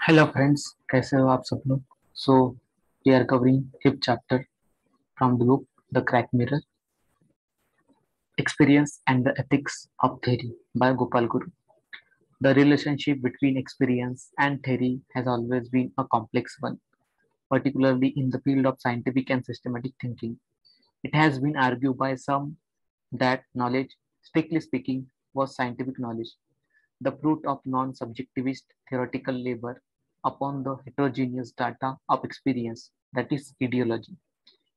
Hello friends, कैसे हो आप सब लोग। So we are covering fifth chapter from the book the crack mirror, experience and the ethics of theory by Gopal Guru. The relationship between experience and theory has always been a complex one, particularly in the field of scientific and systematic thinking. It has been argued by some that knowledge, strictly speaking, was scientific knowledge, the fruit of non-subjectivist theoretical labor upon the heterogeneous data of experience, that is ideology.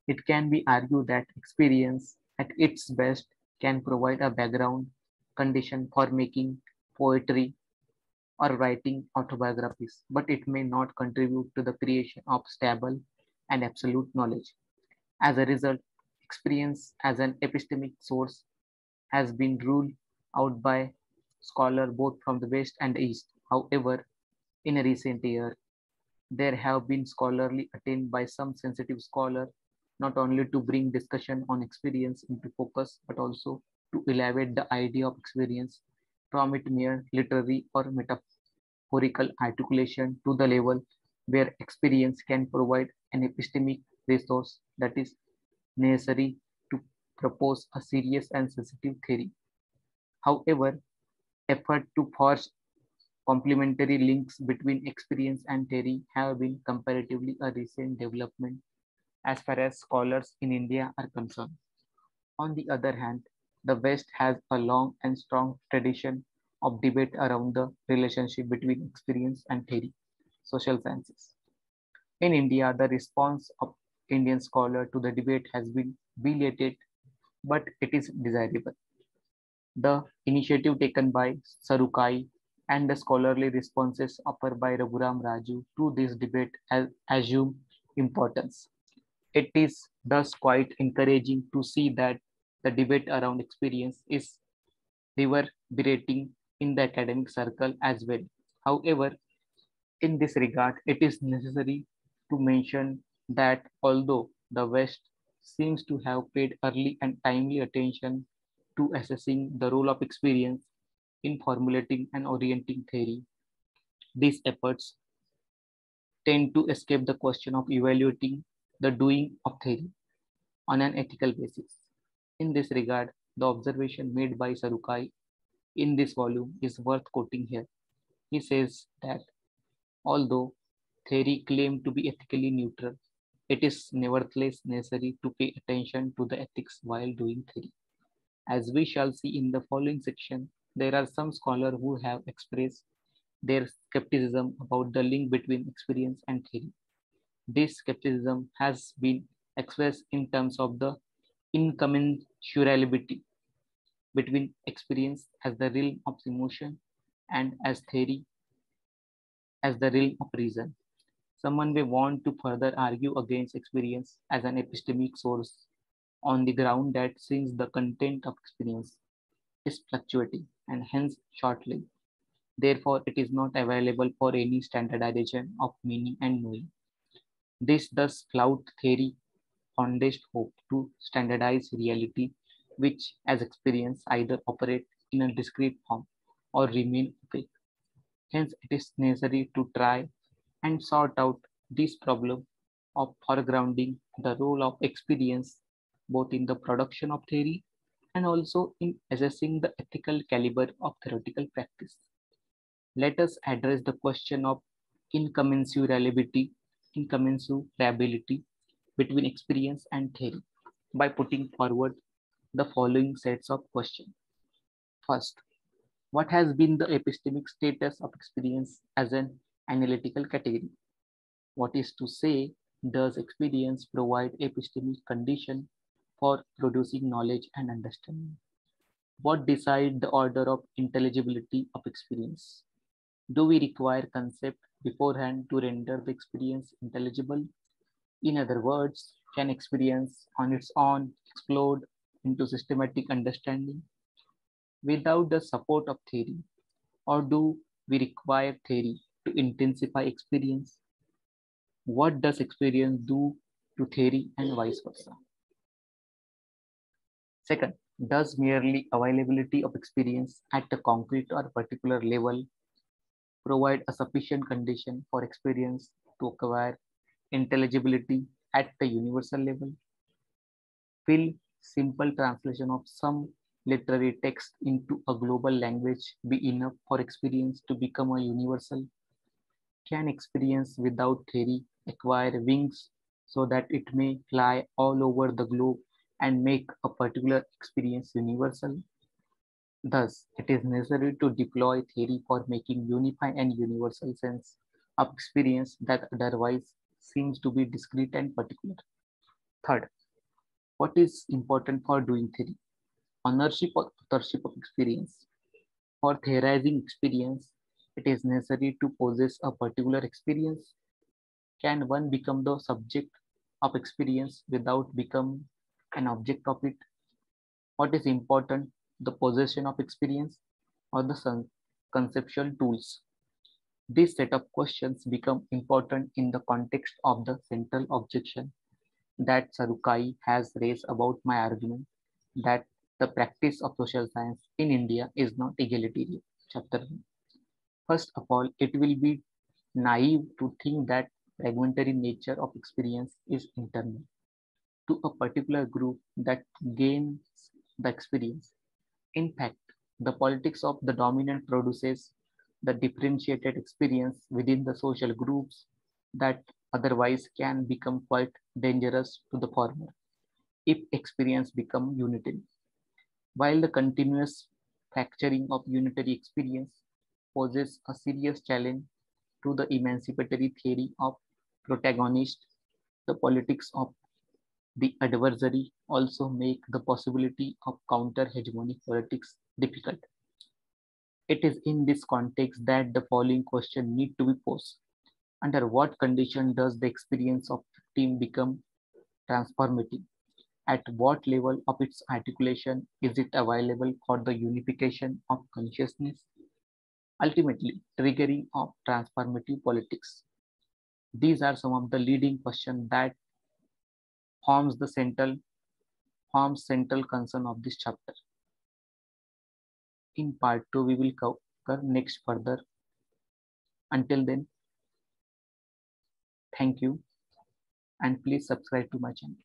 It can be argued that experience at its best can provide a background condition for making poetry or writing autobiographies, but it may not contribute to the creation of stable and absolute knowledge. As a result, experience as an epistemic source has been ruled out by scholars both from the West and the East. However, in a recent year, there have been scholarly attempts by some sensitive scholars not only to bring discussion on experience into focus but also to elevate the idea of experience from its mere literary or metaphorical articulation to the level where experience can provide an epistemic resource that is necessary to propose a serious and sensitive theory. However, effort to forge complementary links between experience and theory have been comparatively a recent development as far as scholars in India are concerned. On the other hand, the West has a long and strong tradition of debate around the relationship between experience and theory, social sciences. In India, the response of Indian scholars to the debate has been belated, but it is desirable. The initiative taken by Sarukai and the scholarly responses offered by Raghuram Raju to this debate assume importance. It is thus quite encouraging to see that the debate around experience is reverberating in the academic circle as well. However, in this regard, it is necessary to mention that although the West seems to have paid early and timely attention to assessing the role of experience in formulating and orienting theory, these efforts tend to escape the question of evaluating the doing of theory on an ethical basis. In this regard, the observation made by Sarukai in this volume is worth quoting here. He says that although theory claimed to be ethically neutral, it is nevertheless necessary to pay attention to the ethics while doing theory. As we shall see in the following section, there are some scholars who have expressed their skepticism about the link between experience and theory. This skepticism has been expressed in terms of the incommensurability between experience as the realm of emotion and as theory as the realm of reason. Someone may want to further argue against experience as an epistemic source on the ground that since the content of experience is fluctuating and hence short-lived, therefore it is not available for any standardization of meaning and knowing. This thus flout theory foundest hope to standardize reality, which as experience either operate in a discrete form or remain opaque. Hence, it is necessary to try and sort out this problem of foregrounding the role of experience both in the production of theory and also in assessing the ethical caliber of theoretical practice. Let us address the question of incommensurability, incommensurability between experience and theory by putting forward the following sets of questions. First, what has been the epistemic status of experience as an analytical category? What is to say, does experience provide epistemic condition for producing knowledge and understanding? What decide the order of intelligibility of experience? Do we require concept beforehand to render the experience intelligible? In other words, can experience on its own explode into systematic understanding without the support of theory? Or do we require theory to intensify experience? What does experience do to theory and vice versa? Second, does merely availability of experience at a concrete or particular level provide a sufficient condition for experience to acquire intelligibility at the universal level, will simple translation of some literary text into a global language be enough for experience to become a universal? Can experience without theory acquire wings so that it may fly all over the globe and make a particular experience universal? Thus, it is necessary to deploy theory for making unified and universal sense of experience that otherwise seems to be discrete and particular. Third, what is important for doing theory? Ownership or authorship of experience. For theorizing experience, it is necessary to possess a particular experience. Can one become the subject of experience without becoming an object of it? What is important, the possession of experience or the conceptual tools? This set of questions become important in the context of the central objection that Sarukai has raised about my argument that the practice of social science in India is not egalitarian. Chapter 1. First of all, it will be naive to think that fragmentary nature of experience is internal to a particular group that gains the experience. In fact, the politics of the dominant produces the differentiated experience within the social groups that otherwise can become quite dangerous to the former if experience become unitary. While the continuous fracturing of unitary experience poses a serious challenge to the emancipatory theory of protagonist, the politics of the adversary also make the possibility of counter-hegemonic politics difficult. It is in this context that the following question need to be posed. Under what condition does the experience of victim become transformative? At what level of its articulation is it available for the unification of consciousness, ultimately triggering of transformative politics? These are some of the leading questions that forms the central concern of this chapter. In part 2, we will cover next further. Until then, thank you and please subscribe to my channel.